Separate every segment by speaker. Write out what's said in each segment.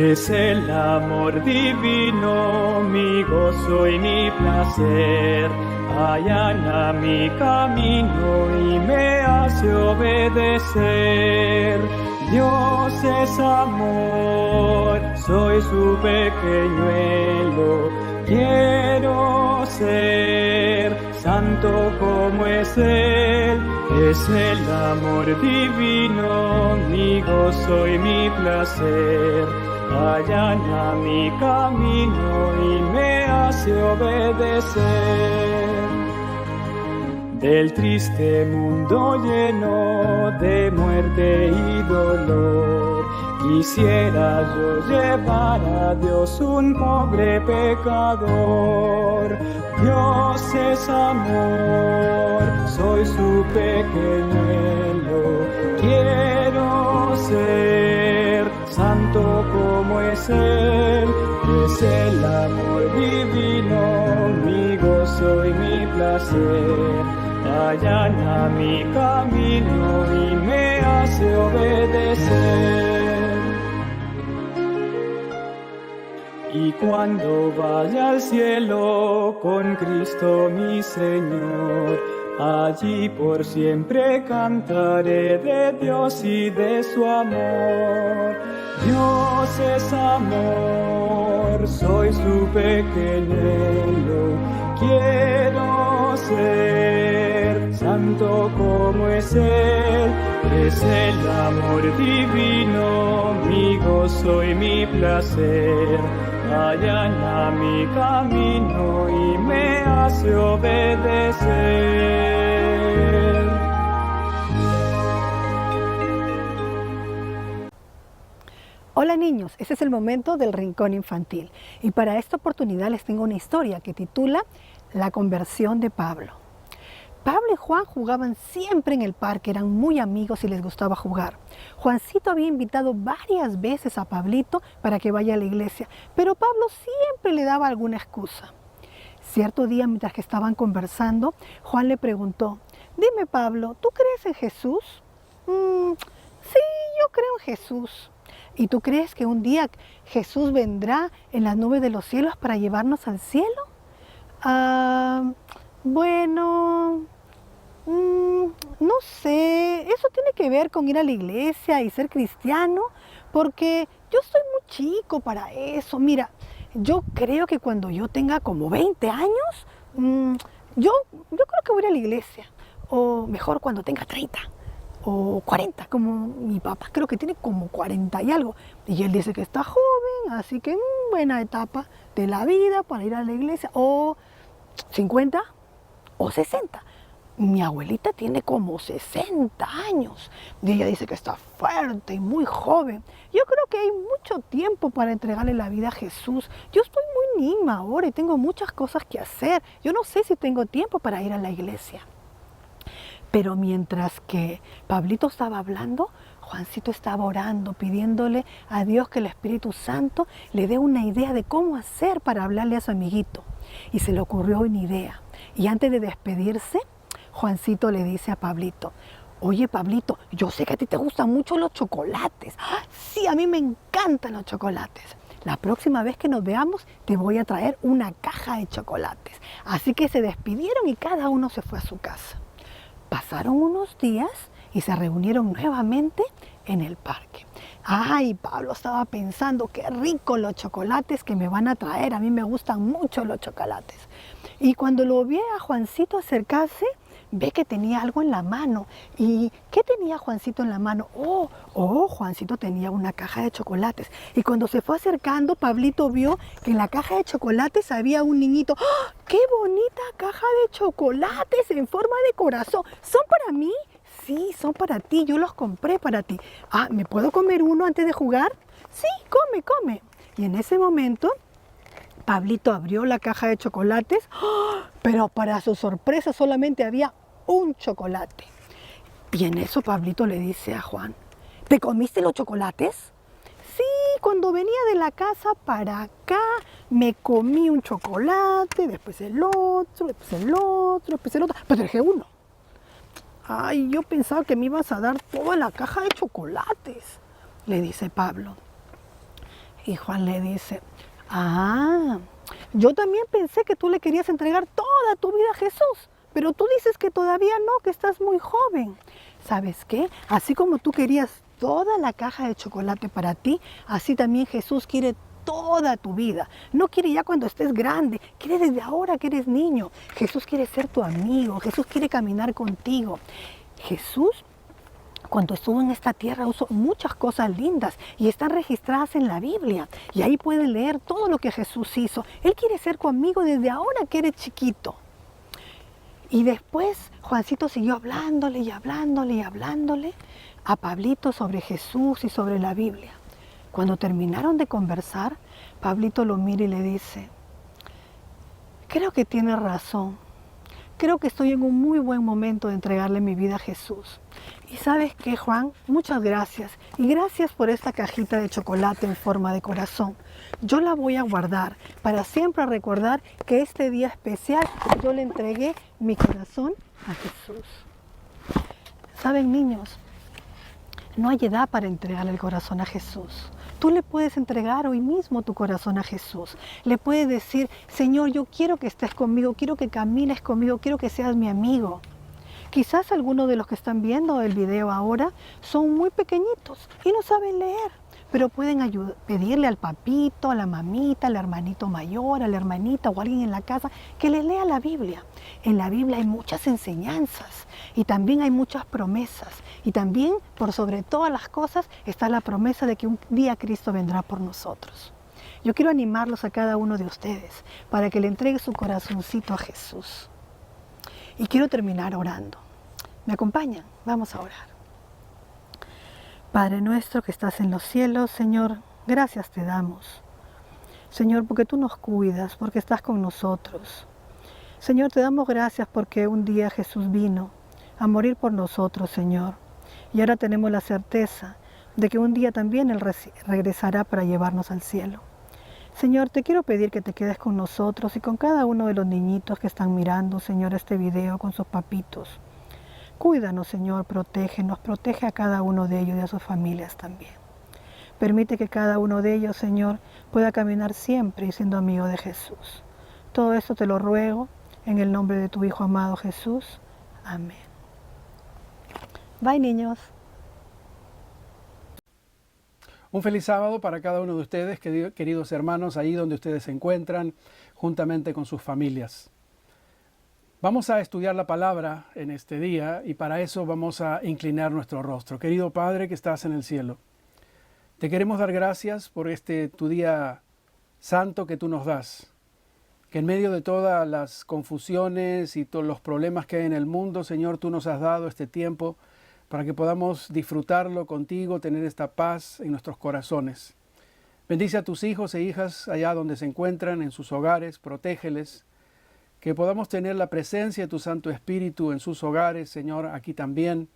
Speaker 1: Es el amor divino, mi gozo y mi placer. Allana mi camino y me hace obedecer. Dios es amor, soy su pequeñuelo. Quiero ser santo como es Él. Es el amor divino, mi gozo y mi placer. Allana mi camino y me hace obedecer. Del triste mundo lleno de muerte y dolor, quisiera yo llevar a Dios un pobre pecador. Dios es amor, soy su pequeñuelo. Quiero ser santo como es Él. Es el amor divino, mi gozo y mi placer. Allana mi camino y me hace obedecer. Y cuando vaya al cielo con Cristo mi Señor, allí por siempre cantaré de Dios y de su amor. Dios es amor, soy su pequeñuelo. Quiero ser santo como es Él. Es el amor divino, mi gozo y mi placer. Allana mi camino y me hace obedecer.
Speaker 2: Hola niños, este es el momento del Rincón Infantil y para esta oportunidad les tengo una historia que titula La conversión de Pablo. Pablo y Juan jugaban siempre en el parque, eran muy amigos y les gustaba jugar. Juancito había invitado varias veces a Pablito para que vaya a la iglesia, pero Pablo siempre le daba alguna excusa. Cierto día, mientras que estaban conversando, Juan le preguntó: «Dime, Pablo, ¿tú crees en Jesús?» Sí, yo creo en Jesús. ¿Y tú crees que un día Jesús vendrá en las nubes de los cielos para llevarnos al cielo? Bueno, no sé, eso tiene que ver con ir a la iglesia y ser cristiano, porque yo estoy muy chico para eso. Mira, yo creo que cuando yo tenga como 20 años, yo creo que voy a ir a la iglesia, o mejor cuando tenga 30 o 40, como mi papá creo que tiene como 40 y algo, y él dice que está joven, así que buena etapa de la vida para ir a la iglesia, o 50 o 60. Mi abuelita tiene como 60 años y ella dice que está fuerte y muy joven. Yo creo que hay mucho tiempo para entregarle la vida a Jesús. Yo estoy muy niña ahora y tengo muchas cosas que hacer. Yo no sé si tengo tiempo para ir a la iglesia. Pero mientras que Pablito estaba hablando, Juancito estaba orando, pidiéndole a Dios que el Espíritu Santo le dé una idea de cómo hacer para hablarle a su amiguito. Y se le ocurrió una idea. Y antes de despedirse, Juancito le dice a Pablito: «Oye, Pablito, yo sé que a ti te gustan mucho los chocolates». «Ah, sí, a mí me encantan los chocolates. La próxima vez que nos veamos te voy a traer una caja de chocolates». Así que se despidieron y cada uno se fue a su casa. Pasaron unos días y se reunieron nuevamente en el parque. Ay, Pablo estaba pensando: qué rico los chocolates que me van a traer. A mí me gustan mucho los chocolates. Y cuando lo vi a Juancito acercarse, ve que tenía algo en la mano. ¿Y qué tenía Juancito en la mano? Juancito tenía una caja de chocolates. Y cuando se fue acercando, Pablito vio que en la caja de chocolates había un niñito. ¡Oh, qué bonita caja de chocolates en forma de corazón! ¿Son para mí? Sí, son para ti, yo los compré para ti. Ah, ¿me puedo comer uno antes de jugar? Sí, come, come. Y en ese momento, Pablito abrió la caja de chocolates, pero para su sorpresa solamente había un chocolate. Y en eso Pablito le dice a Juan: ¿te comiste los chocolates? Sí, cuando venía de la casa para acá me comí un chocolate, después el otro, después el otro, después el otro, pero dejé uno. Ay, yo pensaba que me ibas a dar toda la caja de chocolates, le dice Pablo. Y Juan le dice, ah, yo también pensé que tú le querías entregar toda tu vida a Jesús, pero tú dices que todavía no, que estás muy joven. ¿Sabes qué? Así como tú querías toda la caja de chocolate para ti, así también Jesús quiere toda tu vida. No quiere ya cuando estés grande, quiere desde ahora que eres niño. Jesús quiere ser tu amigo, Jesús quiere caminar contigo. Jesús, cuando estuvo en esta tierra, usó muchas cosas lindas y están registradas en la Biblia. Y ahí pueden leer todo lo que Jesús hizo. Él quiere ser tu amigo desde ahora que eres chiquito. Y después Juancito siguió hablándole y hablándole y hablándole a Pablito sobre Jesús y sobre la Biblia. Cuando terminaron de conversar, Pablito lo mira y le dice, creo que tiene razón. Creo que estoy en un muy buen momento de entregarle mi vida a Jesús. Y ¿sabes qué, Juan? Muchas gracias. Y gracias por esta cajita de chocolate en forma de corazón. Yo la voy a guardar para siempre recordar que este día especial yo le entregué mi corazón a Jesús. ¿Saben, niños? No hay edad para entregarle el corazón a Jesús. Tú le puedes entregar hoy mismo tu corazón a Jesús. Le puedes decir, Señor, yo quiero que estés conmigo, quiero que camines conmigo, quiero que seas mi amigo. Quizás algunos de los que están viendo el video ahora son muy pequeñitos y no saben leer, pero pueden pedirle al papito, a la mamita, al hermanito mayor, a la hermanita o a alguien en la casa que les lea la Biblia. En la Biblia hay muchas enseñanzas y también hay muchas promesas. Y también, por sobre todas las cosas, está la promesa de que un día Cristo vendrá por nosotros. Yo quiero animarlos a cada uno de ustedes para que le entregue su corazoncito a Jesús. Y quiero terminar orando. ¿Me acompañan? Vamos a orar. Padre nuestro que estás en los cielos, Señor, gracias te damos. Señor, porque tú nos cuidas, porque estás con nosotros. Señor, te damos gracias porque un día Jesús vino a morir por nosotros, Señor. Y ahora tenemos la certeza de que un día también Él regresará para llevarnos al cielo. Señor, te quiero pedir que te quedes con nosotros y con cada uno de los niñitos que están mirando, Señor, este video con sus papitos. Cuídanos, Señor, protégenos, protege a cada uno de ellos y a sus familias también. Permite que cada uno de ellos, Señor, pueda caminar siempre siendo amigo de Jesús. Todo esto te lo ruego en el nombre de tu Hijo amado Jesús. Amén. Bye, niños.
Speaker 3: Un feliz sábado para cada uno de ustedes, queridos hermanos, ahí donde ustedes se encuentran, juntamente con sus familias. Vamos a estudiar la palabra en este día y para eso vamos a inclinar nuestro rostro. Querido Padre que estás en el cielo, te queremos dar gracias por tu día santo que tú nos das. Que en medio de todas las confusiones y todos los problemas que hay en el mundo, Señor, tú nos has dado este tiempo para que podamos disfrutarlo contigo, tener esta paz en nuestros corazones. Bendice a tus hijos e hijas allá donde se encuentran, en sus hogares, protégeles. Que podamos tener la presencia de tu Santo Espíritu en sus hogares, Señor, aquí también,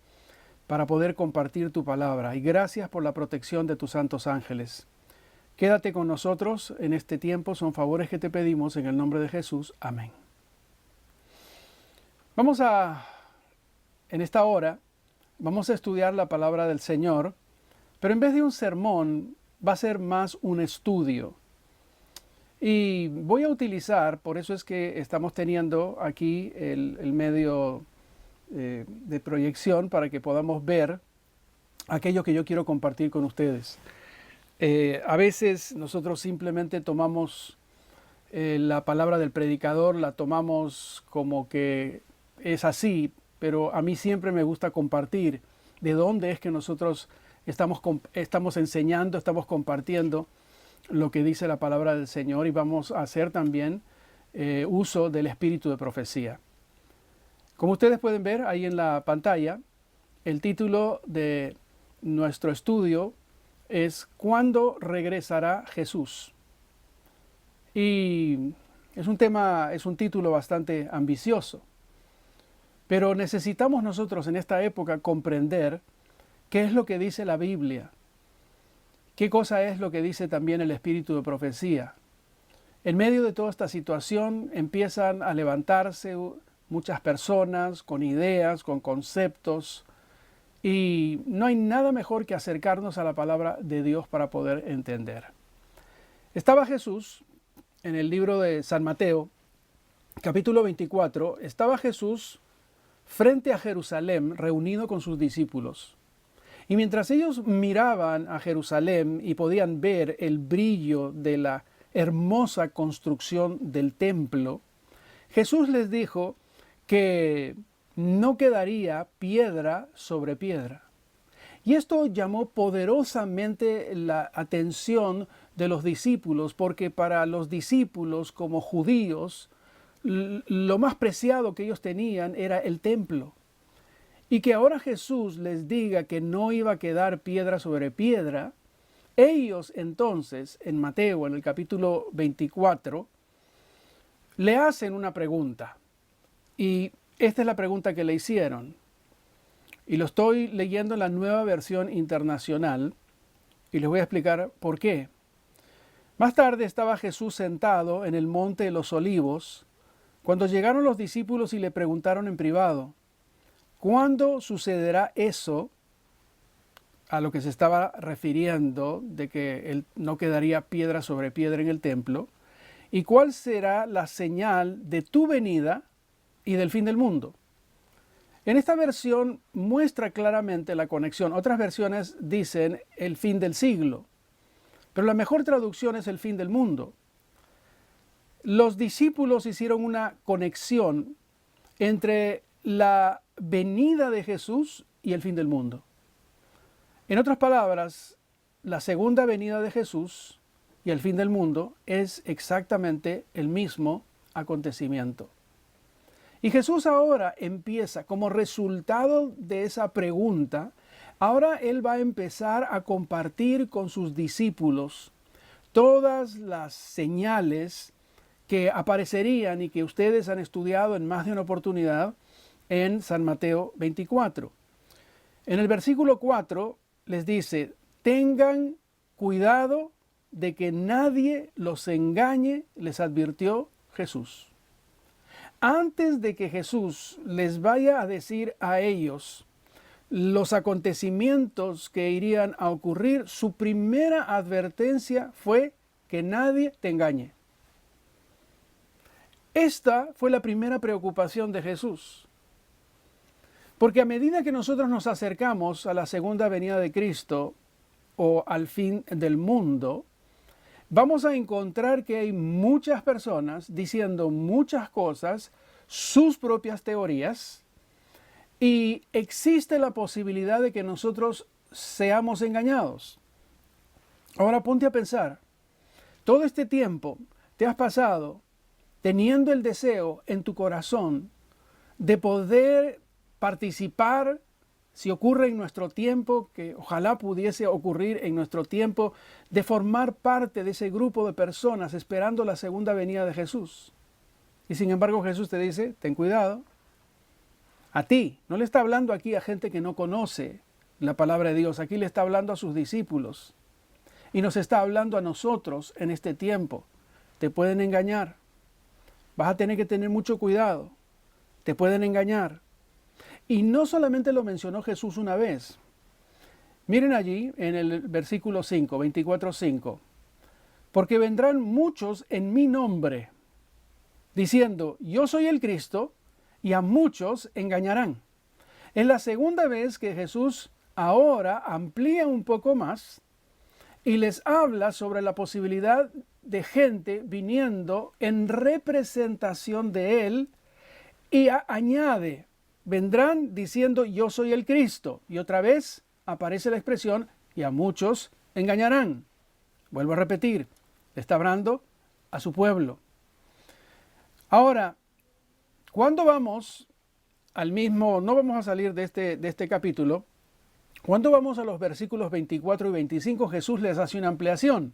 Speaker 3: para poder compartir tu palabra. Y gracias por la protección de tus santos ángeles. Quédate con nosotros en este tiempo, son favores que te pedimos en el nombre de Jesús. Amén. En esta hora, vamos a estudiar la palabra del Señor, pero en vez de un sermón, va a ser más un estudio. Y voy a utilizar, por eso es que estamos teniendo aquí el medio de proyección para que podamos ver aquello que yo quiero compartir con ustedes. A veces nosotros simplemente tomamos la palabra del predicador, la tomamos como que es así, pero a mí siempre me gusta compartir de dónde es que nosotros estamos enseñando, estamos compartiendo lo que dice la palabra del Señor y vamos a hacer también uso del espíritu de profecía. Como ustedes pueden ver ahí en la pantalla, el título de nuestro estudio es ¿Cuándo regresará Jesús? Y es un título bastante ambicioso. Pero necesitamos nosotros en esta época comprender qué es lo que dice la Biblia, qué cosa es lo que dice también el espíritu de profecía. En medio de toda esta situación empiezan a levantarse muchas personas con ideas, con conceptos, y no hay nada mejor que acercarnos a la palabra de Dios para poder entender. Estaba Jesús en el libro de San Mateo, capítulo 24, estaba Jesús frente a Jerusalén, reunido con sus discípulos. Y mientras ellos miraban a Jerusalén y podían ver el brillo de la hermosa construcción del templo, Jesús les dijo que no quedaría piedra sobre piedra. Y esto llamó poderosamente la atención de los discípulos, porque para los discípulos como judíos, lo más preciado que ellos tenían era el templo. Y que ahora Jesús les diga que no iba a quedar piedra sobre piedra, ellos entonces, en Mateo, en el capítulo 24, le hacen una pregunta. Y esta es la pregunta que le hicieron. Y lo estoy leyendo en la Nueva Versión Internacional y les voy a explicar por qué. Más tarde estaba Jesús sentado en el Monte de los Olivos cuando llegaron los discípulos y le preguntaron en privado, ¿cuándo sucederá eso? A lo que se estaba refiriendo de que él no quedaría piedra sobre piedra en el templo. ¿Y cuál será la señal de tu venida y del fin del mundo? En esta versión muestra claramente la conexión. Otras versiones dicen el fin del siglo, pero la mejor traducción es el fin del mundo. Los discípulos hicieron una conexión entre la venida de Jesús y el fin del mundo. En otras palabras, la segunda venida de Jesús y el fin del mundo es exactamente el mismo acontecimiento. Y Jesús ahora empieza, como resultado de esa pregunta, ahora Él va a empezar a compartir con sus discípulos todas las señales que aparecerían y que ustedes han estudiado en más de una oportunidad en San Mateo 24. En el versículo 4 les dice, tengan cuidado de que nadie los engañe, les advirtió Jesús. Antes de que Jesús les vaya a decir a ellos los acontecimientos que irían a ocurrir, su primera advertencia fue que nadie te engañe. Esta fue la primera preocupación de Jesús. Porque a medida que nosotros nos acercamos a la segunda venida de Cristo o al fin del mundo, vamos a encontrar que hay muchas personas diciendo muchas cosas, sus propias teorías, y existe la posibilidad de que nosotros seamos engañados. Ahora ponte a pensar, todo este tiempo te has pasado teniendo el deseo en tu corazón de poder participar, si ocurre en nuestro tiempo, que ojalá pudiese ocurrir en nuestro tiempo, de formar parte de ese grupo de personas esperando la segunda venida de Jesús. Y sin embargo Jesús te dice, ten cuidado. A ti, no le está hablando aquí a gente que no conoce la palabra de Dios, aquí le está hablando a sus discípulos. Y nos está hablando a nosotros en este tiempo. Te pueden engañar. Vas a tener que tener mucho cuidado. Te pueden engañar. Y no solamente lo mencionó Jesús una vez. Miren allí en el versículo 5, 24:5. Porque vendrán muchos en mi nombre, diciendo, yo soy el Cristo, y a muchos engañarán. Es la segunda vez que Jesús ahora amplía un poco más y les habla sobre la posibilidad de gente viniendo en representación de Él y añade, vendrán diciendo yo soy el Cristo. Y otra vez aparece la expresión y a muchos engañarán. Vuelvo a repetir, está hablando a su pueblo. Ahora, cuando vamos al mismo, no vamos a salir de este capítulo, cuando vamos a los versículos 24 y 25, Jesús les hace una ampliación.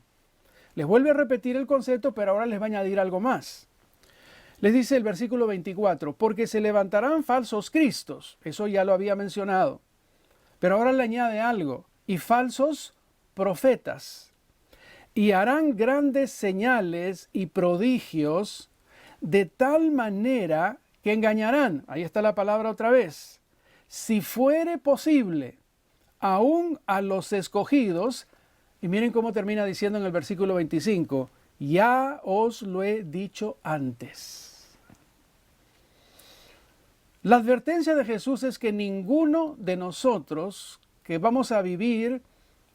Speaker 3: Les vuelve a repetir el concepto, pero ahora les va a añadir algo más. Les dice el versículo 24, porque se levantarán falsos cristos, eso ya lo había mencionado, pero ahora le añade algo, y falsos profetas, y harán grandes señales y prodigios, de tal manera que engañarán, ahí está la palabra otra vez, si fuere posible, aún a los escogidos, Y miren cómo termina diciendo en el versículo 25, ya os lo he dicho antes. La advertencia de Jesús es que ninguno de nosotros que vamos a vivir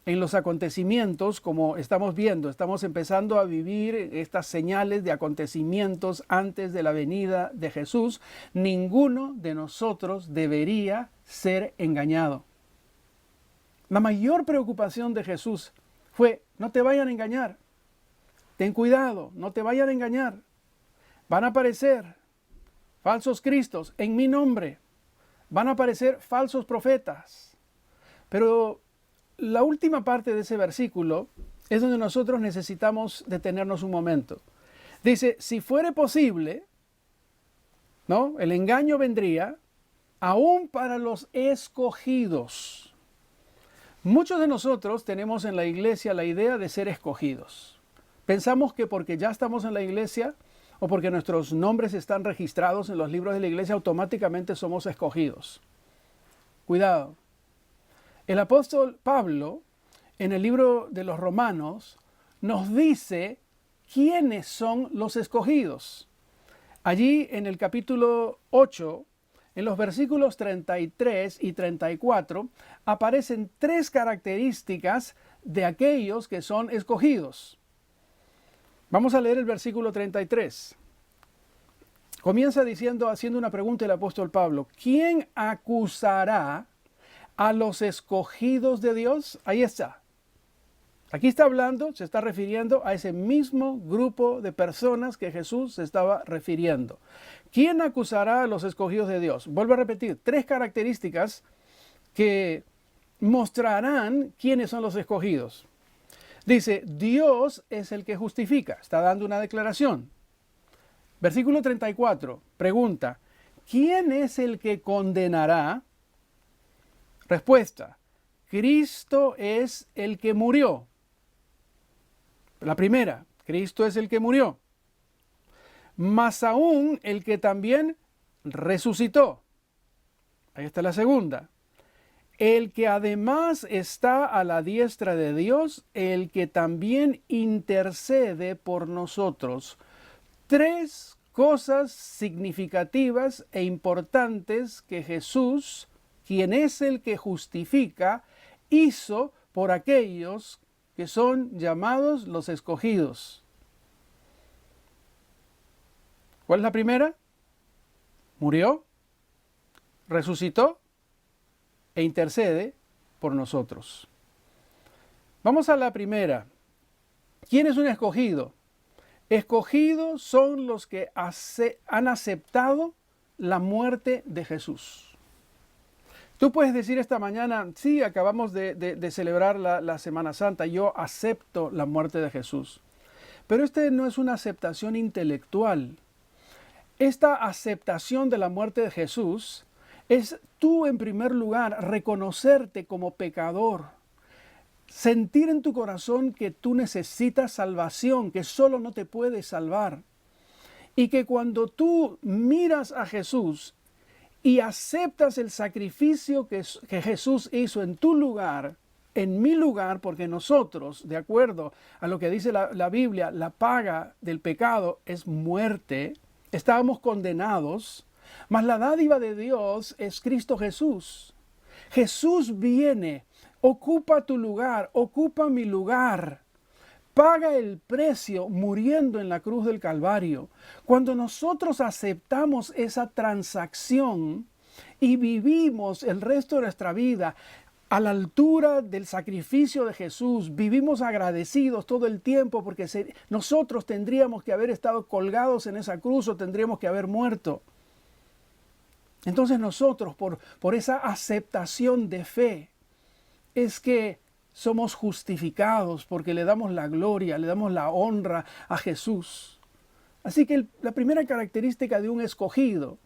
Speaker 3: en los acontecimientos, como estamos viendo, estamos empezando a vivir estas señales de acontecimientos antes de la venida de Jesús, ninguno de nosotros debería ser engañado. La mayor preocupación de Jesús fue, no te vayan a engañar, ten cuidado, no te vayan a engañar, van a aparecer falsos cristos en mi nombre, van a aparecer falsos profetas, pero la última parte de ese versículo es donde nosotros necesitamos detenernos un momento. Dice, si fuere posible, ¿no? El engaño vendría aún para los escogidos. Muchos de nosotros tenemos en la iglesia la idea de ser escogidos. Pensamos que porque ya estamos en la iglesia o porque nuestros nombres están registrados en los libros de la iglesia, automáticamente somos escogidos. Cuidado. El apóstol Pablo, en el libro de los Romanos, nos dice quiénes son los escogidos. Allí en el capítulo 8, en los versículos 33 y 34, aparecen 3 características de aquellos que son escogidos. Vamos a leer el versículo 33. Comienza haciendo una pregunta el apóstol Pablo. ¿Quién acusará a los escogidos de Dios? Ahí está. Aquí está hablando, se está refiriendo a ese mismo grupo de personas que Jesús se estaba refiriendo. ¿Quién acusará a los escogidos de Dios? Vuelvo a repetir, 3 características que mostrarán quiénes son los escogidos. Dice, Dios es el que justifica. Está dando una declaración. Versículo 34, pregunta, ¿quién es el que condenará? Respuesta, Cristo es el que murió. La primera, Cristo es el que murió. Más aún el que también resucitó. Ahí está la segunda. El que además está a la diestra de Dios, el que también intercede por nosotros. 3 cosas significativas e importantes que Jesús, quien es el que justifica, hizo por aquellos que son llamados los escogidos. ¿Cuál es la primera? Murió, resucitó e intercede por nosotros. Vamos a la primera. ¿Quién es un escogido? Escogidos son los que han aceptado la muerte de Jesús. Tú puedes decir esta mañana, sí, acabamos de celebrar la Semana Santa, yo acepto la muerte de Jesús. Pero no es una aceptación intelectual. Esta aceptación de la muerte de Jesús es tú, en primer lugar, reconocerte como pecador. Sentir en tu corazón que tú necesitas salvación, que solo no te puedes salvar. Y que cuando tú miras a Jesús y aceptas el sacrificio que Jesús hizo en tu lugar, en mi lugar, porque nosotros, de acuerdo a lo que dice la Biblia, la paga del pecado es muerte, estábamos condenados, mas la dádiva de Dios es Cristo Jesús. Jesús viene, ocupa tu lugar, ocupa mi lugar, paga el precio muriendo en la cruz del Calvario. Cuando nosotros aceptamos esa transacción y vivimos el resto de nuestra vida a la altura del sacrificio de Jesús, vivimos agradecidos todo el tiempo porque nosotros tendríamos que haber estado colgados en esa cruz o tendríamos que haber muerto. Entonces nosotros, por esa aceptación de fe, es que somos justificados porque le damos la gloria, le damos la honra a Jesús. Así que la primera característica de un escogido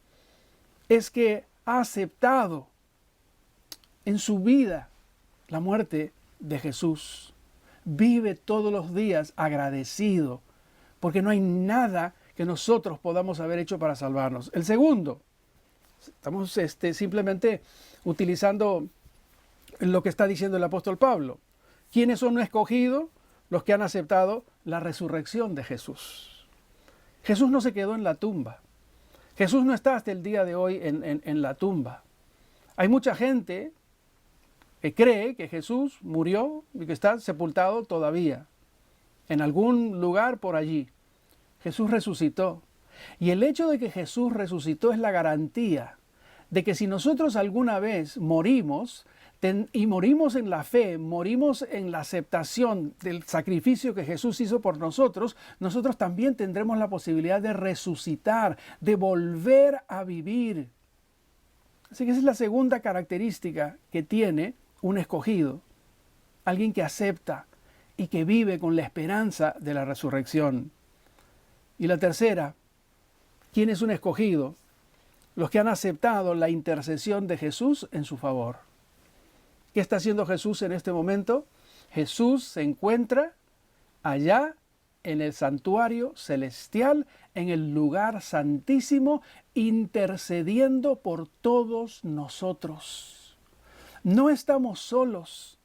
Speaker 3: es que ha aceptado en su vida la muerte de Jesús. Vive todos los días agradecido porque no hay nada que nosotros podamos haber hecho para salvarnos. El segundo, estamos simplemente utilizando lo que está diciendo el apóstol Pablo. ¿Quiénes son escogidos? Los que han aceptado la resurrección de Jesús. Jesús no se quedó en la tumba. Jesús no está hasta el día de hoy en la tumba. Hay mucha gente que cree que Jesús murió y que está sepultado todavía en algún lugar por allí. Jesús resucitó. Y el hecho de que Jesús resucitó es la garantía de que si nosotros alguna vez morimos, y morimos en la fe, morimos en la aceptación del sacrificio que Jesús hizo por nosotros, nosotros también tendremos la posibilidad de resucitar, de volver a vivir. Así que esa es la segunda característica que tiene un escogido, alguien que acepta y que vive con la esperanza de la resurrección. Y la tercera, ¿quién es un escogido? Los que han aceptado la intercesión de Jesús en su favor. ¿Qué está haciendo Jesús en este momento? Jesús se encuentra allá en el santuario celestial, en el lugar santísimo, intercediendo por todos nosotros. No estamos solos.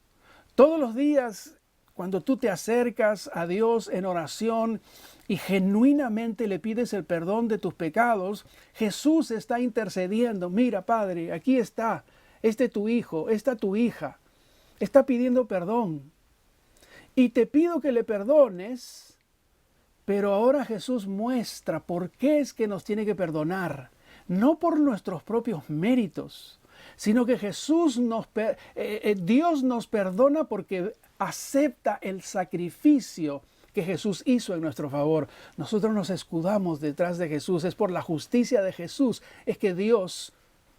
Speaker 3: Todos los días, cuando tú te acercas a Dios en oración y genuinamente le pides el perdón de tus pecados, Jesús está intercediendo. Mira, Padre, aquí está. Este tu hijo, esta tu hija, está pidiendo perdón. Y te pido que le perdones, pero ahora Jesús muestra por qué es que nos tiene que perdonar. No por nuestros propios méritos, sino que Dios nos perdona porque acepta el sacrificio que Jesús hizo en nuestro favor. Nosotros nos escudamos detrás de Jesús. Es por la justicia de Jesús, es que Dios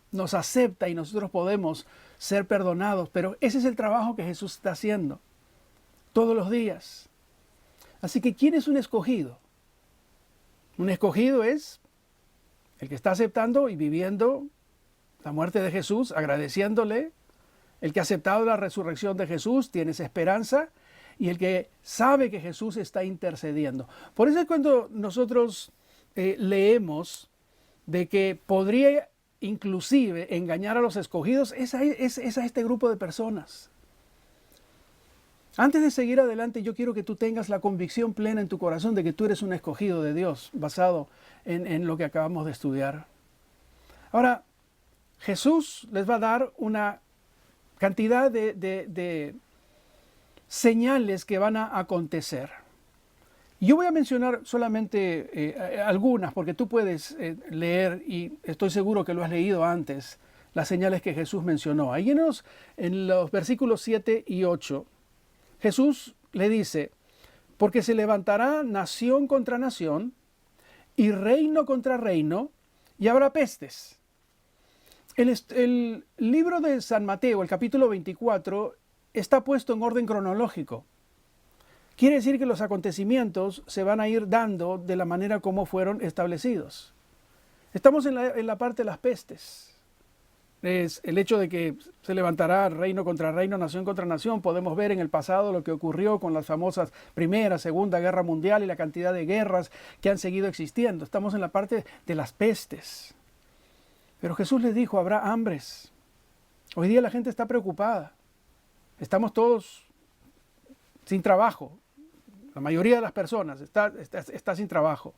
Speaker 3: nos acepta y nosotros podemos ser perdonados. Pero ese es el trabajo que Jesús está haciendo todos los días. Así que, ¿quién es un escogido? Un escogido es el que está aceptando y viviendo la muerte de Jesús, agradeciéndole. El que ha aceptado la resurrección de Jesús tiene esa esperanza, y el que sabe que Jesús está intercediendo. Por eso es cuando nosotros leemos de que podría inclusive engañar a los escogidos, es a este grupo de personas. Antes de seguir adelante, yo quiero que tú tengas la convicción plena en tu corazón de que tú eres un escogido de Dios, basado en lo que acabamos de estudiar. Ahora, Jesús les va a dar una cantidad de señales que van a acontecer. Yo voy a mencionar solamente algunas, porque tú puedes leer, y estoy seguro que lo has leído antes, las señales que Jesús mencionó. Ahí en los versículos 7 y 8, Jesús le dice: porque se levantará nación contra nación y reino contra reino, y habrá pestes. El libro de San Mateo, el capítulo 24, está puesto en orden cronológico. Quiere decir que los acontecimientos se van a ir dando de la manera como fueron establecidos. Estamos en la parte de las pestes. Es el hecho de que se levantará reino contra reino, nación contra nación. Podemos ver en el pasado lo que ocurrió con las famosas Primera, Segunda Guerra Mundial y la cantidad de guerras que han seguido existiendo. Estamos en la parte de las pestes. Pero Jesús les dijo: habrá hambres. Hoy día la gente está preocupada. Estamos todos sin trabajo. La mayoría de las personas está sin trabajo,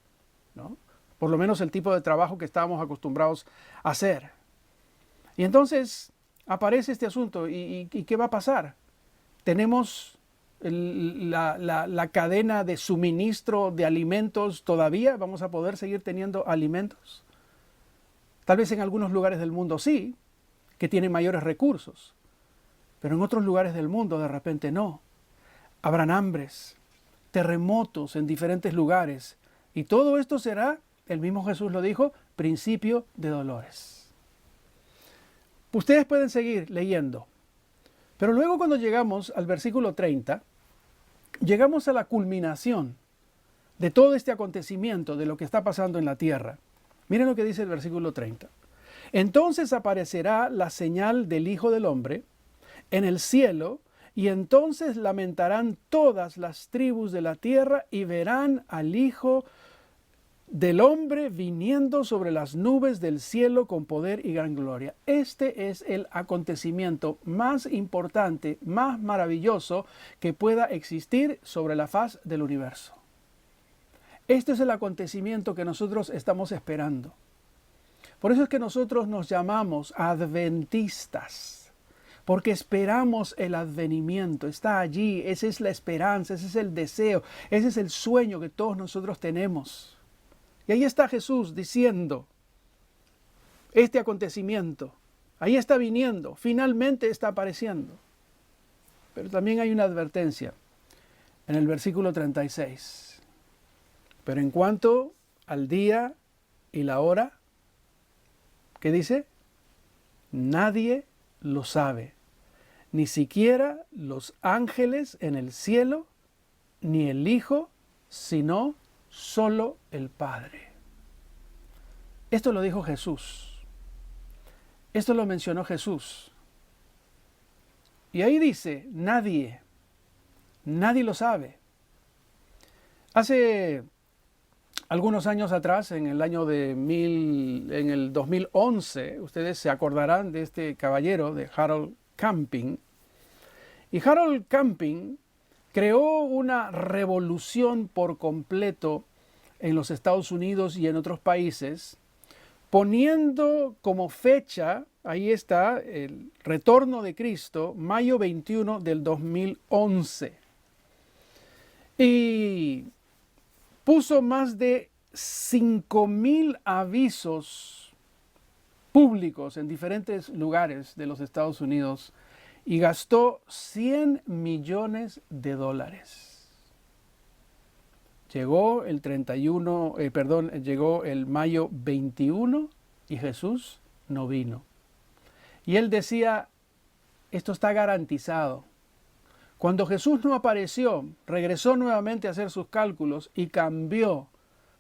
Speaker 3: ¿no? Por lo menos el tipo de trabajo que estábamos acostumbrados a hacer. Y entonces aparece este asunto. ¿Y qué va a pasar? Tenemos la cadena de suministro de alimentos todavía. ¿Vamos a poder seguir teniendo alimentos? Tal vez en algunos lugares del mundo sí, que tienen mayores recursos. Pero en otros lugares del mundo de repente no. Habrán hambres, terremotos en diferentes lugares. Y todo esto será, el mismo Jesús lo dijo, principio de dolores. Ustedes pueden seguir leyendo. Pero luego, cuando llegamos al versículo 30, llegamos a la culminación de todo este acontecimiento, de lo que está pasando en la tierra. Miren lo que dice el versículo 30. Entonces aparecerá la señal del Hijo del Hombre en el cielo, y entonces lamentarán todas las tribus de la tierra y verán al Hijo del hombre viniendo sobre las nubes del cielo con poder y gran gloria. Este es el acontecimiento más importante, más maravilloso que pueda existir sobre la faz del universo. Este es el acontecimiento que nosotros estamos esperando. Por eso es que nosotros nos llamamos adventistas, porque esperamos el advenimiento, está allí, esa es la esperanza, ese es el deseo, ese es el sueño que todos nosotros tenemos. Y ahí está Jesús diciendo, este acontecimiento, ahí está viniendo, finalmente está apareciendo. Pero también hay una advertencia en el versículo 36. Pero en cuanto al día y la hora, ¿qué dice? Nadie lo sabe, ni siquiera los ángeles en el cielo, ni el Hijo, sino solo el Padre. Esto lo dijo Jesús. Esto lo mencionó Jesús. Y ahí dice, nadie lo sabe. Hace algunos años atrás, en el 2011, ustedes se acordarán de este caballero, de Harold Camping. Y Harold Camping creó una revolución por completo en los Estados Unidos y en otros países, poniendo como fecha, ahí está, el retorno de Cristo, mayo 21 del 2011. Y puso más de 5,000 avisos públicos en diferentes lugares de los Estados Unidos y gastó $100 millones. Llegó llegó el mayo 21 y Jesús no vino. Y él decía, esto está garantizado. Cuando Jesús no apareció, regresó nuevamente a hacer sus cálculos y cambió.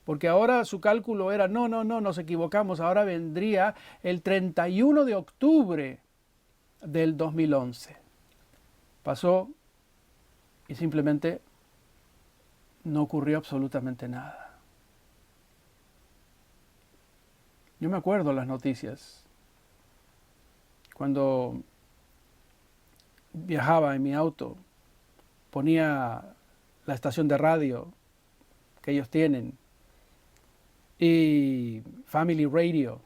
Speaker 3: Porque ahora su cálculo era, no, nos equivocamos, ahora vendría el 31 de octubre del 2011. Pasó y simplemente no ocurrió absolutamente nada. Yo me acuerdo las noticias. Cuando viajaba en mi auto, ponía la estación de radio que ellos tienen y Family Radio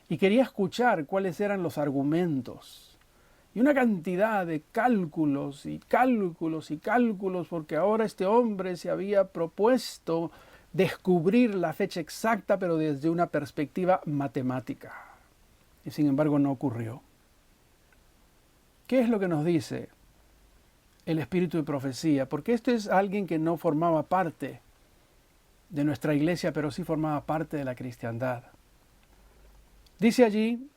Speaker 3: y quería escuchar cuáles eran los argumentos y una cantidad de cálculos y cálculos y cálculos, porque ahora este hombre se había propuesto descubrir la fecha exacta pero desde una perspectiva matemática y sin embargo no ocurrió. ¿Qué es lo que nos dice el espíritu de profecía? Porque esto es alguien que no formaba parte de nuestra iglesia, pero sí formaba parte de la cristiandad. Dice allí,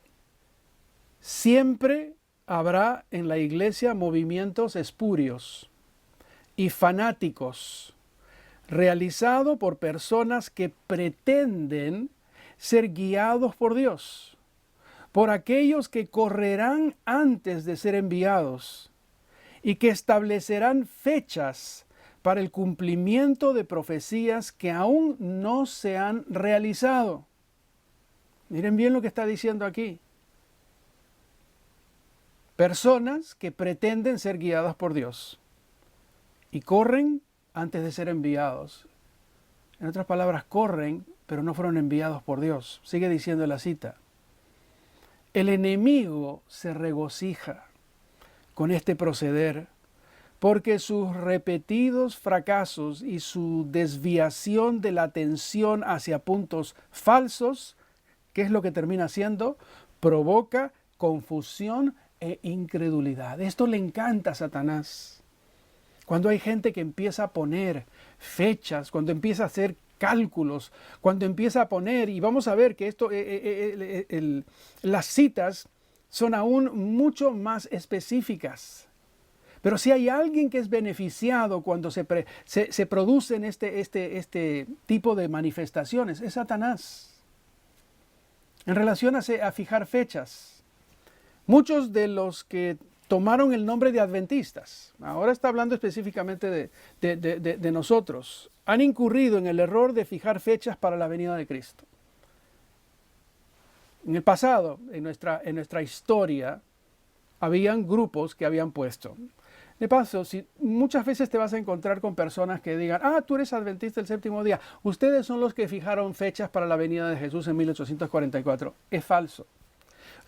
Speaker 3: siempre habrá en la iglesia movimientos espurios y fanáticos, realizados por personas que pretenden ser guiados por Dios, por aquellos que correrán antes de ser enviados y que establecerán fechas para el cumplimiento de profecías que aún no se han realizado. Miren bien lo que está diciendo aquí. Personas que pretenden ser guiadas por Dios y corren antes de ser enviados. En otras palabras, corren, pero no fueron enviados por Dios. Sigue diciendo la cita. El enemigo se regocija con este proceder, porque sus repetidos fracasos y su desviación de la atención hacia puntos falsos, ¿qué es lo que termina haciendo? Provoca confusión e incredulidad. Esto le encanta a Satanás. Cuando hay gente que empieza a poner fechas, cuando empieza a hacer cálculos, cuando empieza a poner, y vamos a ver que esto, las citas son aún mucho más específicas. Pero si hay alguien que es beneficiado cuando se producen este tipo de manifestaciones, es Satanás. En relación a fijar fechas, muchos de los que tomaron el nombre de adventistas. Ahora está hablando específicamente de nosotros. Han incurrido en el error de fijar fechas para la venida de Cristo. En el pasado, en nuestra historia, habían grupos que habían puesto. De paso, muchas veces te vas a encontrar con personas que digan, tú eres adventista del séptimo día. Ustedes son los que fijaron fechas para la venida de Jesús en 1844. Es falso.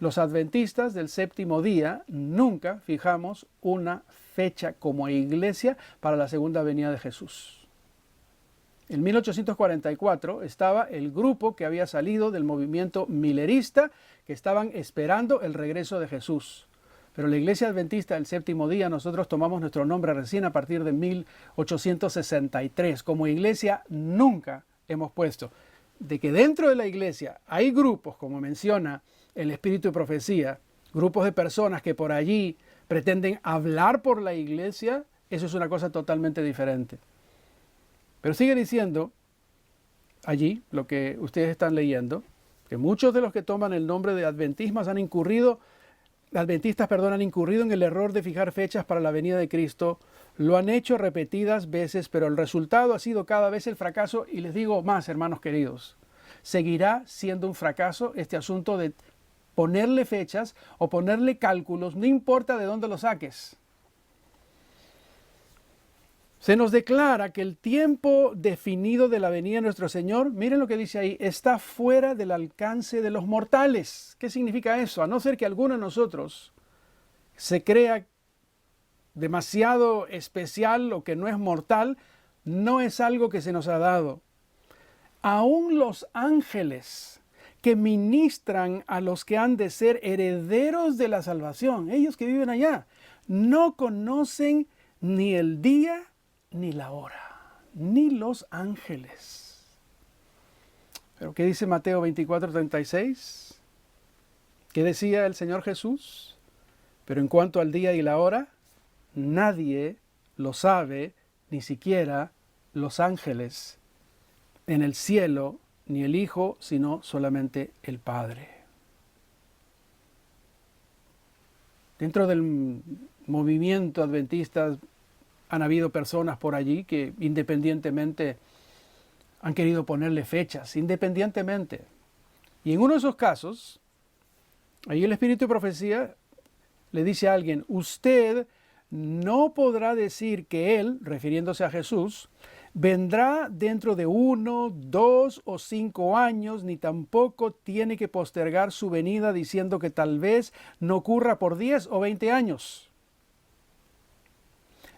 Speaker 3: Los adventistas del séptimo día nunca fijamos una fecha como iglesia para la segunda venida de Jesús. En 1844 estaba el grupo que había salido del movimiento milerista, que estaban esperando el regreso de Jesús. Pero la iglesia adventista del séptimo día, nosotros tomamos nuestro nombre recién a partir de 1863. Como iglesia nunca hemos puesto. De que dentro de la iglesia hay grupos, como menciona el Espíritu de Profecía, grupos de personas que por allí pretenden hablar por la iglesia, eso es una cosa totalmente diferente. Pero sigue diciendo allí, lo que ustedes están leyendo, que muchos de los que toman el nombre de adventistas han incurrido en el error de fijar fechas para la venida de Cristo. Lo han hecho repetidas veces, pero el resultado ha sido cada vez el fracaso. Y les digo más, hermanos queridos, seguirá siendo un fracaso este asunto de ponerle fechas o ponerle cálculos, no importa de dónde lo saques. Se nos declara que el tiempo definido de la venida de nuestro Señor, miren lo que dice ahí, está fuera del alcance de los mortales. ¿Qué significa eso? A no ser que alguno de nosotros se crea demasiado especial o que no es mortal, no es algo que se nos ha dado. Aún los ángeles que ministran a los que han de ser herederos de la salvación, ellos que viven allá, no conocen ni el día ni la hora, ni los ángeles. ¿Pero qué dice Mateo 24:36? ¿Qué decía el Señor Jesús? Pero en cuanto al día y la hora, nadie lo sabe, ni siquiera los ángeles en el cielo, ni el Hijo, sino solamente el Padre. Dentro del movimiento adventista han habido personas por allí que independientemente han querido ponerle fechas, independientemente. Y en uno de esos casos, ahí el Espíritu de Profecía le dice a alguien, usted no podrá decir que Él, refiriéndose a Jesús, vendrá dentro de 1, 2 o 5 años, ni tampoco tiene que postergar su venida diciendo que tal vez no ocurra por 10 o 20 años.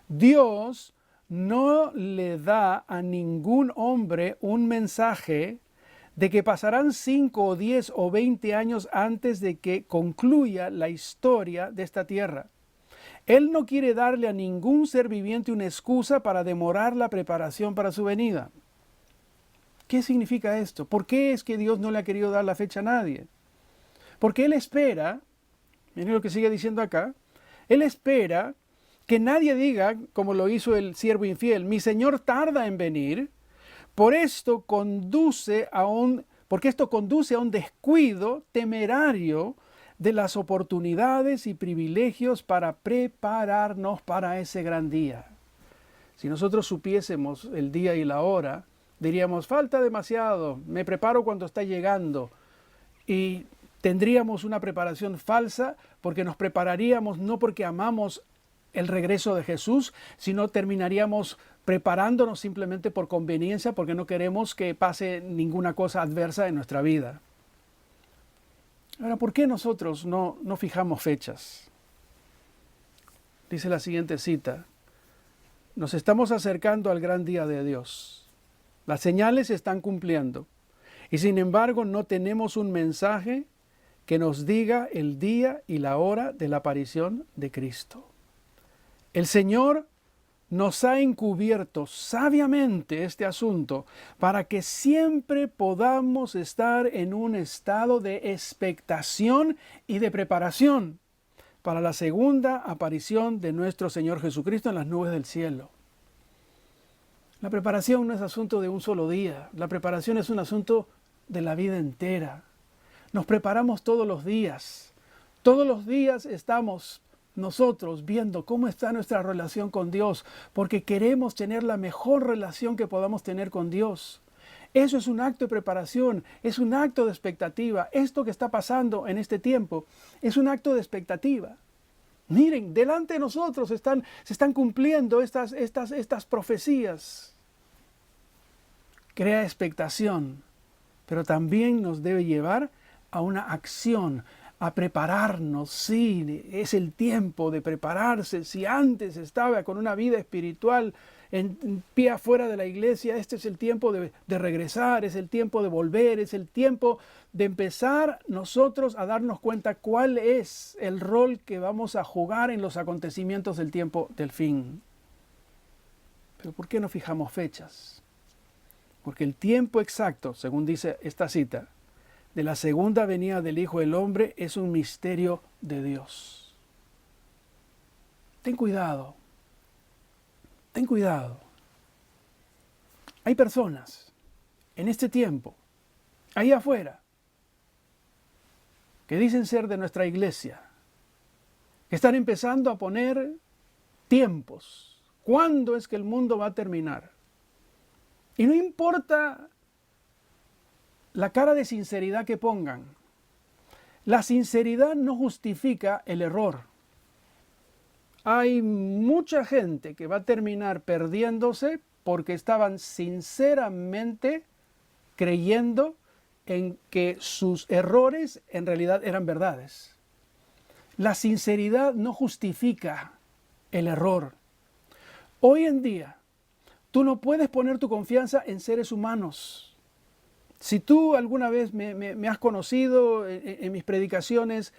Speaker 3: Dios no le da a ningún hombre un mensaje de que pasarán 5 o 10 o 20 años antes de que concluya la historia de esta tierra. Él no quiere darle a ningún ser viviente una excusa para demorar la preparación para su venida. ¿Qué significa esto? ¿Por qué es que Dios no le ha querido dar la fecha a nadie? Porque Él espera, miren lo que sigue diciendo acá, Él espera que nadie diga, como lo hizo el siervo infiel, mi Señor tarda en venir, porque esto conduce a un descuido temerario de las oportunidades y privilegios para prepararnos para ese gran día. Si nosotros supiésemos el día y la hora, diríamos, falta demasiado, me preparo cuando está llegando. Y tendríamos una preparación falsa porque nos prepararíamos no porque amamos el regreso de Jesús, sino terminaríamos preparándonos simplemente por conveniencia porque no queremos que pase ninguna cosa adversa en nuestra vida. Ahora, ¿por qué nosotros no fijamos fechas? Dice la siguiente cita, nos estamos acercando al gran día de Dios. Las señales se están cumpliendo y sin embargo no tenemos un mensaje que nos diga el día y la hora de la aparición de Cristo. El Señor nos ha encubierto sabiamente este asunto para que siempre podamos estar en un estado de expectación y de preparación para la segunda aparición de nuestro Señor Jesucristo en las nubes del cielo. La preparación no es asunto de un solo día, la preparación es un asunto de la vida entera. Nos preparamos todos los días estamos nosotros viendo cómo está nuestra relación con Dios, porque queremos tener la mejor relación que podamos tener con Dios. Eso es un acto de preparación, es un acto de expectativa. Esto que está pasando en este tiempo es un acto de expectativa. Miren, delante de nosotros se están cumpliendo estas profecías. Crea expectación, pero también nos debe llevar a una acción, a prepararnos. Sí, es el tiempo de prepararse. Si antes estaba con una vida espiritual en pie afuera de la iglesia, este es el tiempo de regresar, es el tiempo de volver, es el tiempo de empezar nosotros a darnos cuenta cuál es el rol que vamos a jugar en los acontecimientos del tiempo del fin. Pero ¿por qué no fijamos fechas? Porque el tiempo exacto, según dice esta cita, de la segunda venida del Hijo del Hombre es un misterio de Dios. Ten cuidado. Ten cuidado. Hay personas en este tiempo, ahí afuera, que dicen ser de nuestra iglesia, que están empezando a poner tiempos. ¿Cuándo es que el mundo va a terminar? Y no importa la cara de sinceridad que pongan. La sinceridad no justifica el error. Hay mucha gente que va a terminar perdiéndose porque estaban sinceramente creyendo en que sus errores en realidad eran verdades. La sinceridad no justifica el error. Hoy en día, tú no puedes poner tu confianza en seres humanos. Si tú alguna vez me has conocido en mis predicaciones,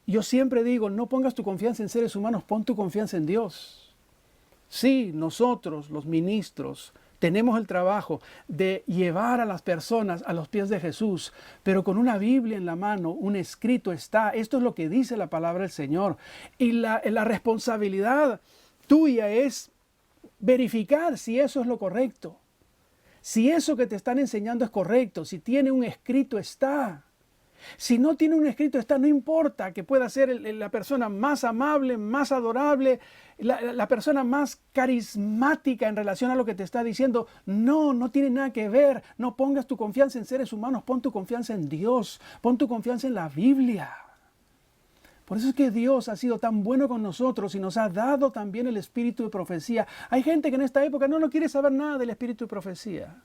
Speaker 3: yo siempre digo, no pongas tu confianza en seres humanos, pon tu confianza en Dios. Sí, nosotros, los ministros, tenemos el trabajo de llevar a las personas a los pies de Jesús, pero con una Biblia en la mano, un escrito está. Esto es lo que dice la palabra del Señor. Y la responsabilidad tuya es verificar si eso es lo correcto. Si eso que te están enseñando es correcto, si tiene un escrito está. Si no tiene un escrito está, no importa que pueda ser la persona más amable, más adorable, la persona más carismática en relación a lo que te está diciendo. No tiene nada que ver. No pongas tu confianza en seres humanos, pon tu confianza en Dios, pon tu confianza en la Biblia. Por eso es que Dios ha sido tan bueno con nosotros y nos ha dado también el espíritu de profecía. Hay gente que en esta época no quiere saber nada del espíritu de profecía.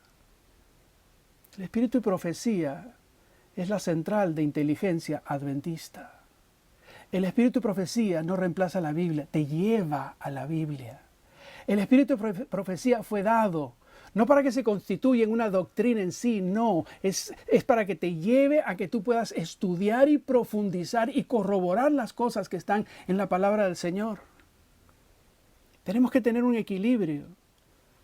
Speaker 3: El espíritu de profecía es la central de inteligencia adventista. El espíritu de profecía no reemplaza la Biblia, te lleva a la Biblia. El espíritu de profecía fue dado, no para que se constituya en una doctrina en sí, no, es para que te lleve a que tú puedas estudiar y profundizar y corroborar las cosas que están en la palabra del Señor. Tenemos que tener un equilibrio,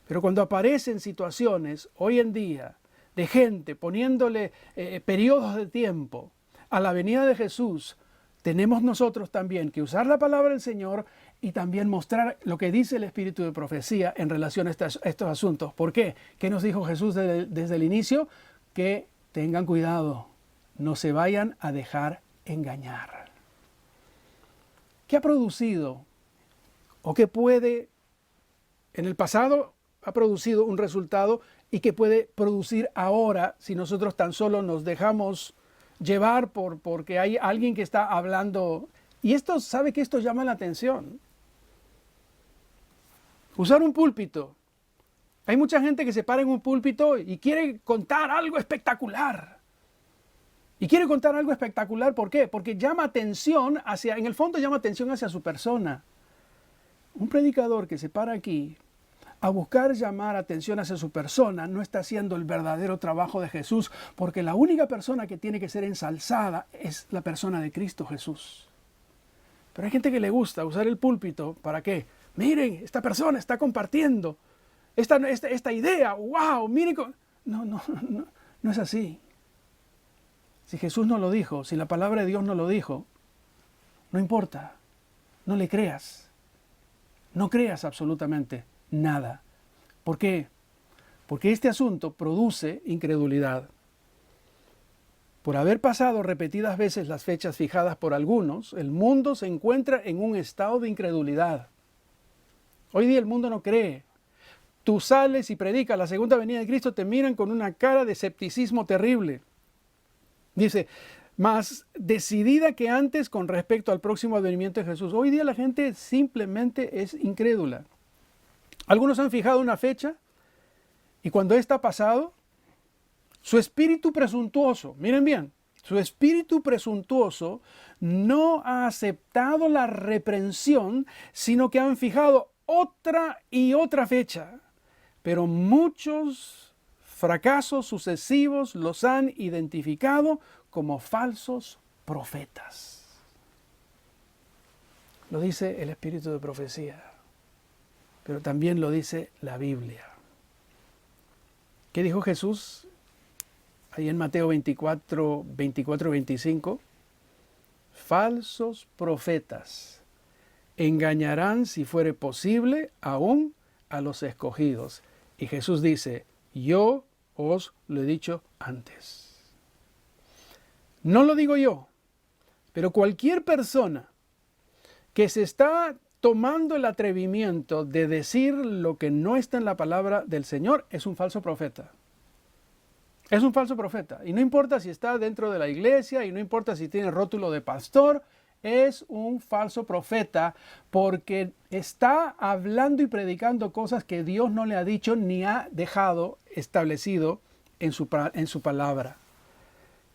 Speaker 3: pero cuando aparecen situaciones hoy en día de gente poniéndole periodos de tiempo a la venida de Jesús, tenemos nosotros también que usar la palabra del Señor y también mostrar lo que dice el espíritu de profecía en relación a estos asuntos. ¿Por qué? ¿Qué nos dijo Jesús desde el inicio? Que tengan cuidado, no se vayan a dejar engañar. ¿Qué ha producido o qué puede, en el pasado ha producido un resultado y qué puede producir ahora si nosotros tan solo nos dejamos llevar porque hay alguien que está hablando? Y esto, ¿sabe que esto llama la atención? Usar un púlpito. Hay mucha gente que se para en un púlpito y quiere contar algo espectacular. Y quiere contar algo espectacular, ¿por qué? Porque llama atención en el fondo llama atención hacia su persona. Un predicador que se para aquí a buscar llamar atención hacia su persona no está haciendo el verdadero trabajo de Jesús, porque la única persona que tiene que ser ensalzada es la persona de Cristo Jesús. Pero hay gente que le gusta usar el púlpito, ¿para qué? Miren, esta persona está compartiendo esta idea, wow, miren. No es así. Si Jesús no lo dijo, si la palabra de Dios no lo dijo, no importa, no le creas. No creas absolutamente nada. ¿Por qué? Porque este asunto produce incredulidad. Por haber pasado repetidas veces las fechas fijadas por algunos, el mundo se encuentra en un estado de incredulidad. Hoy día el mundo no cree. Tú sales y predicas la segunda venida de Cristo, te miran con una cara de escepticismo terrible. Dice, más decidida que antes con respecto al próximo advenimiento de Jesús. Hoy día la gente simplemente es incrédula. Algunos han fijado una fecha y cuando esta ha pasado, su espíritu presuntuoso, miren bien, su espíritu presuntuoso no ha aceptado la reprensión, sino que han fijado otra y otra fecha. Pero muchos fracasos sucesivos los han identificado como falsos profetas. Lo dice el espíritu de profecía, pero también lo dice la Biblia. ¿Qué dijo Jesús ahí en Mateo 24, 25? Falsos profetas engañarán, si fuere posible, aún a los escogidos. Y Jesús dice, yo os lo he dicho antes. No lo digo yo, pero cualquier persona que se está tomando el atrevimiento de decir lo que no está en la palabra del Señor es un falso profeta. Es un falso profeta. Y no importa si está dentro de la iglesia y no importa si tiene rótulo de pastor, es un falso profeta porque está hablando y predicando cosas que Dios no le ha dicho ni ha dejado establecido en su palabra.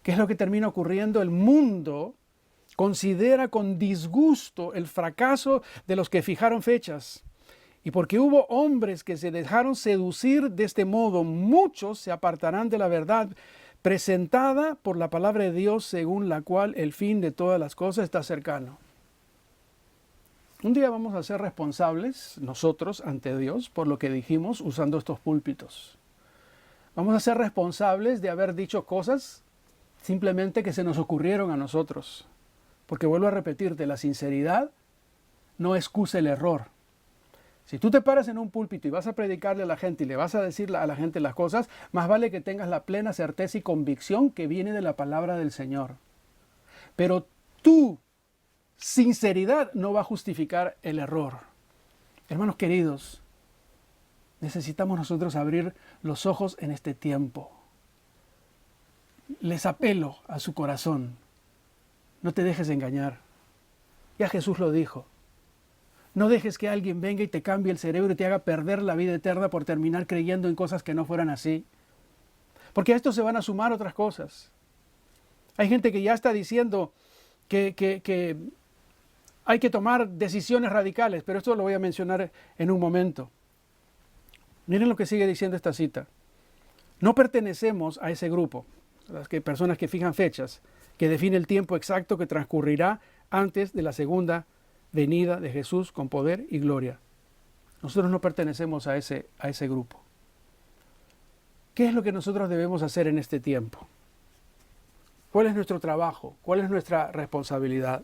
Speaker 3: ¿Qué es lo que termina ocurriendo? El mundo considera con disgusto el fracaso de los que fijaron fechas. Y porque hubo hombres que se dejaron seducir de este modo, muchos se apartarán de la verdad presentada por la palabra de Dios, según la cual el fin de todas las cosas está cercano. Un día vamos a ser responsables nosotros ante Dios por lo que dijimos usando estos púlpitos. Vamos a ser responsables de haber dicho cosas simplemente que se nos ocurrieron a nosotros. Porque vuelvo a repetirte, la sinceridad no excusa el error. Si tú te paras en un púlpito y vas a predicarle a la gente y le vas a decir a la gente las cosas, más vale que tengas la plena certeza y convicción que viene de la palabra del Señor. Pero tu sinceridad no va a justificar el error. Hermanos queridos, necesitamos nosotros abrir los ojos en este tiempo. Les apelo a su corazón. No te dejes engañar. Ya Jesús lo dijo. No dejes que alguien venga y te cambie el cerebro y te haga perder la vida eterna por terminar creyendo en cosas que no fueran así. Porque a esto se van a sumar otras cosas. Hay gente que ya está diciendo que hay que tomar decisiones radicales, pero esto lo voy a mencionar en un momento. Miren lo que sigue diciendo esta cita. No pertenecemos a ese grupo, las personas que fijan fechas, que define el tiempo exacto que transcurrirá antes de la segunda venida de Jesús con poder y gloria. Nosotros no pertenecemos a ese grupo. ¿Qué es lo que nosotros debemos hacer en este tiempo? ¿Cuál es nuestro trabajo? ¿Cuál es nuestra responsabilidad?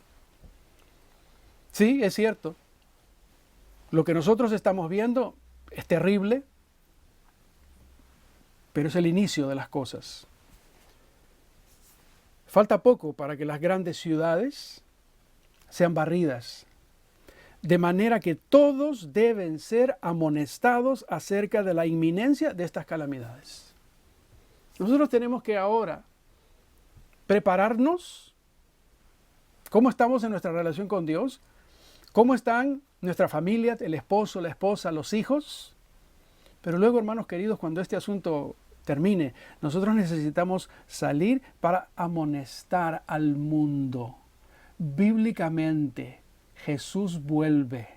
Speaker 3: Sí, es cierto. Lo que nosotros estamos viendo es terrible, pero es el inicio de las cosas. Falta poco para que las grandes ciudades sean barridas, de manera que todos deben ser amonestados acerca de la inminencia de estas calamidades. Nosotros tenemos que ahora prepararnos. ¿Cómo estamos en nuestra relación con Dios? ¿Cómo están nuestra familia, el esposo, la esposa, los hijos? Pero luego, hermanos queridos, cuando este asunto termine, nosotros necesitamos salir para amonestar al mundo. Bíblicamente, Jesús vuelve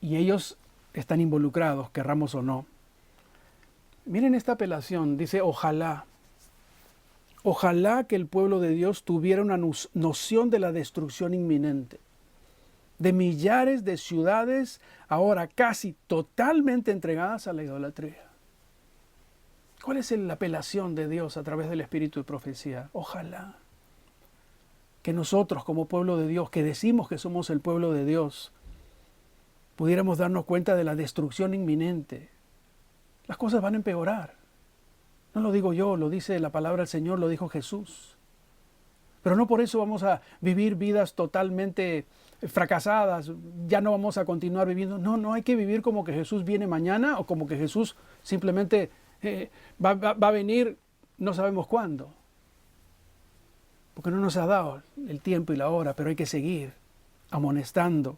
Speaker 3: y ellos están involucrados, querramos o no. Miren esta apelación, dice ojalá que el pueblo de Dios tuviera una noción de la destrucción inminente, de millares de ciudades ahora casi totalmente entregadas a la idolatría. ¿Cuál es la apelación de Dios a través del espíritu de profecía? Ojalá que nosotros como pueblo de Dios, que decimos que somos el pueblo de Dios, pudiéramos darnos cuenta de la destrucción inminente. Las cosas van a empeorar. No lo digo yo, lo dice la palabra del Señor, lo dijo Jesús. Pero no por eso vamos a vivir vidas totalmente fracasadas, ya no vamos a continuar viviendo. No, no hay que vivir como que Jesús viene mañana o como que Jesús simplemente va a venir no sabemos cuándo. Porque no nos ha dado el tiempo y la hora, pero hay que seguir amonestando.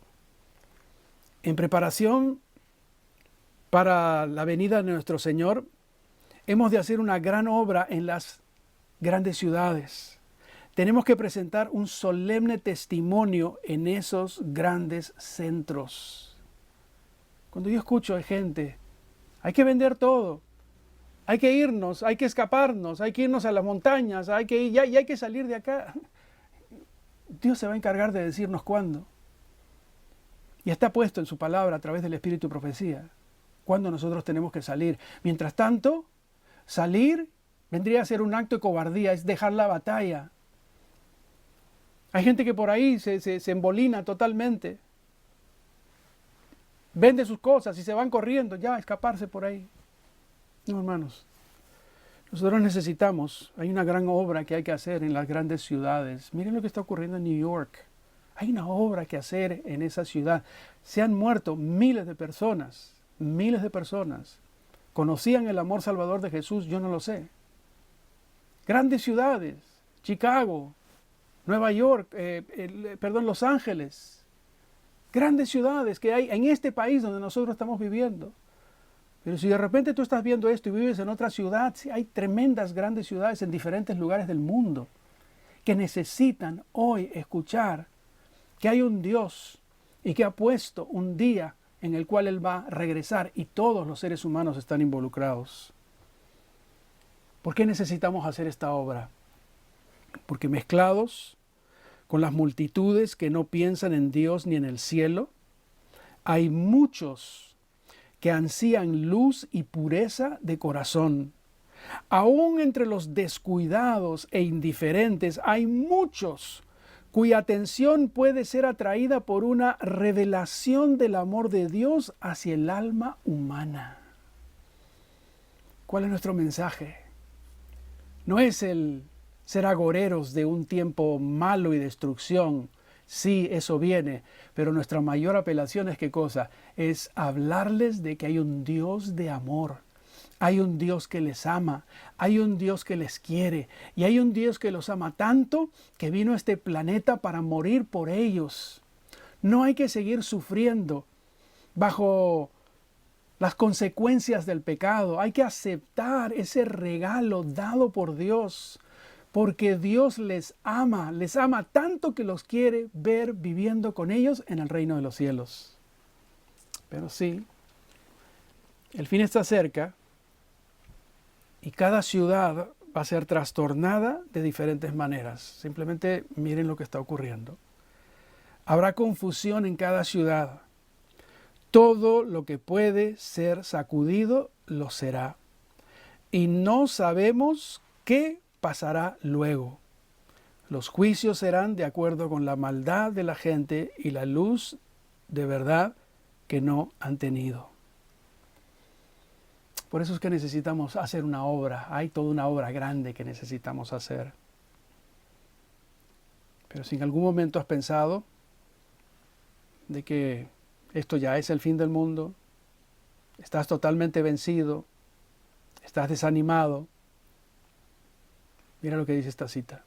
Speaker 3: En preparación para la venida de nuestro Señor, hemos de hacer una gran obra en las grandes ciudades. Tenemos que presentar un solemne testimonio en esos grandes centros. Cuando yo escucho a gente, hay que vender todo, hay que irnos, hay que escaparnos, hay que irnos a las montañas, hay que salir de acá. Dios se va a encargar de decirnos cuándo. Y está puesto en su palabra a través del Espíritu y profecía, cuándo nosotros tenemos que salir. Mientras tanto, salir vendría a ser un acto de cobardía, es dejar la batalla. Hay gente que por ahí se embolina totalmente. Vende sus cosas y se van corriendo ya a escaparse por ahí. No, hermanos. Nosotros necesitamos, hay una gran obra que hay que hacer en las grandes ciudades. Miren lo que está ocurriendo en New York. Hay una obra que hacer en esa ciudad. Se han muerto miles de personas. Miles de personas. ¿Conocían el amor salvador de Jesús? Yo no lo sé. Grandes ciudades. Chicago, Nueva York, Los Ángeles. Grandes ciudades que hay en este país donde nosotros estamos viviendo. Pero si de repente tú estás viendo esto y vives en otra ciudad, sí, hay tremendas grandes ciudades en diferentes lugares del mundo que necesitan hoy escuchar que hay un Dios y que ha puesto un día en el cual Él va a regresar y todos los seres humanos están involucrados. ¿Por qué necesitamos hacer esta obra? Porque mezclados con las multitudes que no piensan en Dios ni en el cielo, hay muchos que ansían luz y pureza de corazón. Aún entre los descuidados e indiferentes hay muchos cuya atención puede ser atraída por una revelación del amor de Dios hacia el alma humana. ¿Cuál es nuestro mensaje? No es el ser agoreros de un tiempo malo y destrucción. Sí, eso viene, pero nuestra mayor apelación es ¿qué cosa? Es hablarles de que hay un Dios de amor, hay un Dios que les ama, hay un Dios que les quiere y hay un Dios que los ama tanto que vino a este planeta para morir por ellos. No hay que seguir sufriendo bajo las consecuencias del pecado, hay que aceptar ese regalo dado por Dios. Porque Dios les ama tanto que los quiere ver viviendo con ellos en el reino de los cielos. Pero sí, el fin está cerca y cada ciudad va a ser trastornada de diferentes maneras. Simplemente miren lo que está ocurriendo. Habrá confusión en cada ciudad. Todo lo que puede ser sacudido lo será. Y no sabemos qué pasará luego. Los juicios serán de acuerdo con la maldad de la gente y la luz de verdad que no han tenido. Por eso es que necesitamos hacer una obra. Hay toda una obra grande que necesitamos hacer. Pero si en algún momento has pensado de que esto ya es el fin del mundo, estás totalmente vencido, estás desanimado, mira lo que dice esta cita.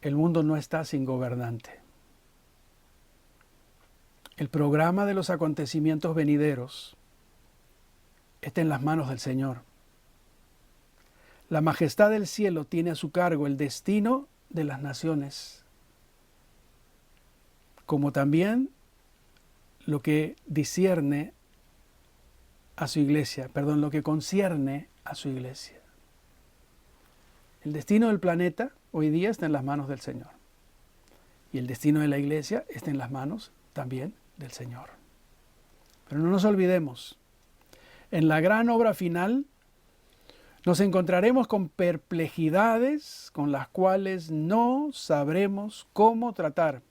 Speaker 3: El mundo no está sin gobernante. El programa de los acontecimientos venideros está en las manos del Señor. La majestad del cielo tiene a su cargo el destino de las naciones, como también lo que discierne a su iglesia, lo que concierne a su iglesia. El destino del planeta hoy día está en las manos del Señor. Y el destino de la iglesia está en las manos también del Señor. Pero no nos olvidemos, en la gran obra final nos encontraremos con perplejidades con las cuales no sabremos cómo tratar.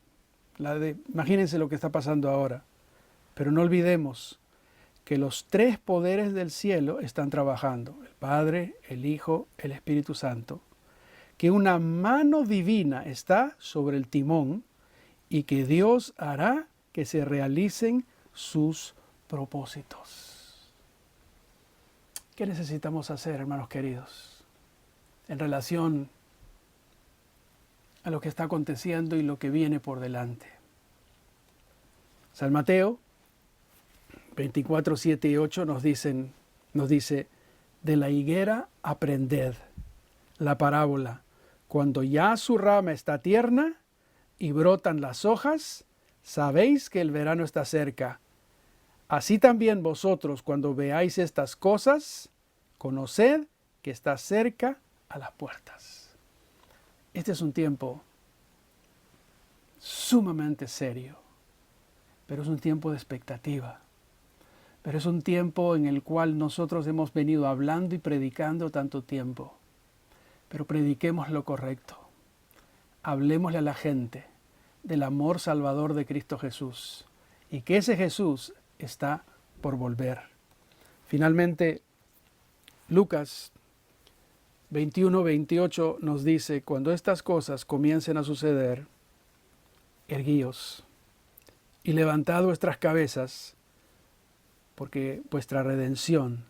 Speaker 3: Imagínense lo que está pasando ahora. Pero no olvidemos que los tres poderes del cielo están trabajando, el Padre, el Hijo, el Espíritu Santo, que una mano divina está sobre el timón y que Dios hará que se realicen sus propósitos. ¿Qué necesitamos hacer, hermanos queridos, en relación a lo que está aconteciendo y lo que viene por delante? San Mateo 24, 7 y 8 nos dice, de la higuera aprended la parábola. Cuando ya su rama está tierna y brotan las hojas, sabéis que el verano está cerca. Así también vosotros, cuando veáis estas cosas, conoced que está cerca a las puertas. Este es un tiempo sumamente serio, pero es un tiempo de expectativa. Pero es un tiempo en el cual nosotros hemos venido hablando y predicando tanto tiempo. Pero prediquemos lo correcto. Hablemosle a la gente del amor salvador de Cristo Jesús y que ese Jesús está por volver. Finalmente, Lucas 21, 28 nos dice, cuando estas cosas comiencen a suceder, erguíos y levantad vuestras cabezas, porque vuestra redención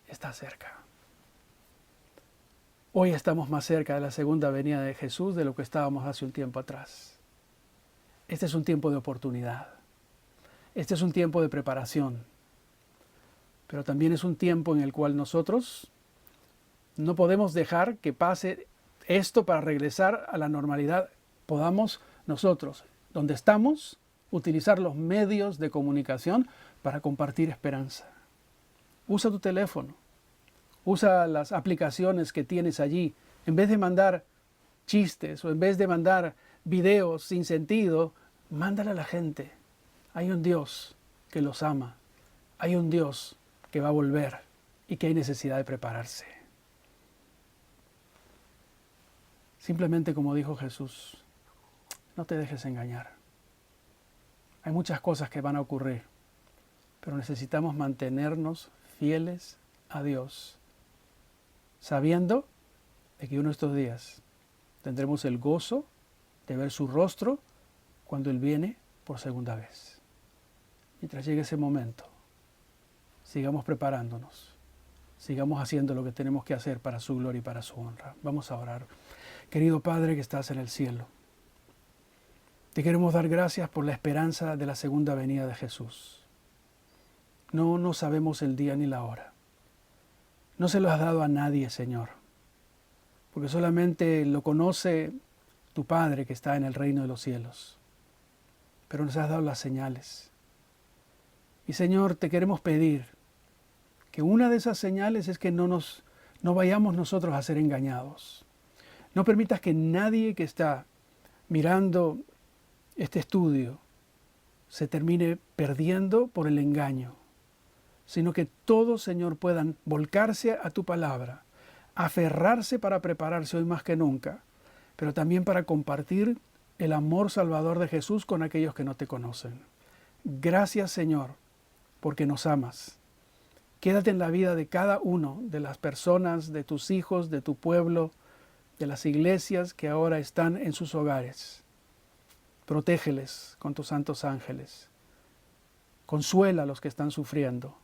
Speaker 3: está cerca. Hoy estamos más cerca de la segunda venida de Jesús de lo que estábamos hace un tiempo atrás. Este es un tiempo de oportunidad. Este es un tiempo de preparación. Pero también es un tiempo en el cual nosotros no podemos dejar que pase esto para regresar a la normalidad. Podamos nosotros, donde estamos, utilizar los medios de comunicación para compartir esperanza. Usa tu teléfono. Usa las aplicaciones que tienes allí. En vez de mandar chistes o en vez de mandar videos sin sentido, mándale a la gente. Hay un Dios que los ama. Hay un Dios que va a volver y que hay necesidad de prepararse. Simplemente como dijo Jesús, no te dejes engañar. Hay muchas cosas que van a ocurrir, pero necesitamos mantenernos fieles a Dios, sabiendo de que uno de estos días tendremos el gozo de ver su rostro cuando Él viene por segunda vez. Mientras llegue ese momento, sigamos preparándonos, sigamos haciendo lo que tenemos que hacer para su gloria y para su honra. Vamos a orar. Querido Padre que estás en el cielo, te queremos dar gracias por la esperanza de la segunda venida de Jesús. No sabemos el día ni la hora. No se lo has dado a nadie, Señor, porque solamente lo conoce tu Padre que está en el reino de los cielos. Pero nos has dado las señales. Y Señor, te queremos pedir que una de esas señales es que no vayamos nosotros a ser engañados. No permitas que nadie que está mirando este estudio se termine perdiendo por el engaño, sino que todos, Señor, puedan volcarse a tu palabra, aferrarse para prepararse hoy más que nunca, pero también para compartir el amor salvador de Jesús con aquellos que no te conocen. Gracias, Señor, porque nos amas. Quédate en la vida de cada uno de las personas, de tus hijos, de tu pueblo, de las iglesias que ahora están en sus hogares. Protégeles con tus santos ángeles. Consuela a los que están sufriendo,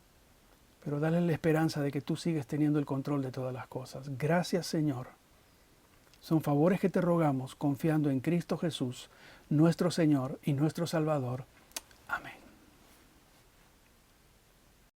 Speaker 3: pero dale la esperanza de que tú sigues teniendo el control de todas las cosas. Gracias, Señor. Son favores que te rogamos confiando en Cristo Jesús, nuestro Señor y nuestro Salvador.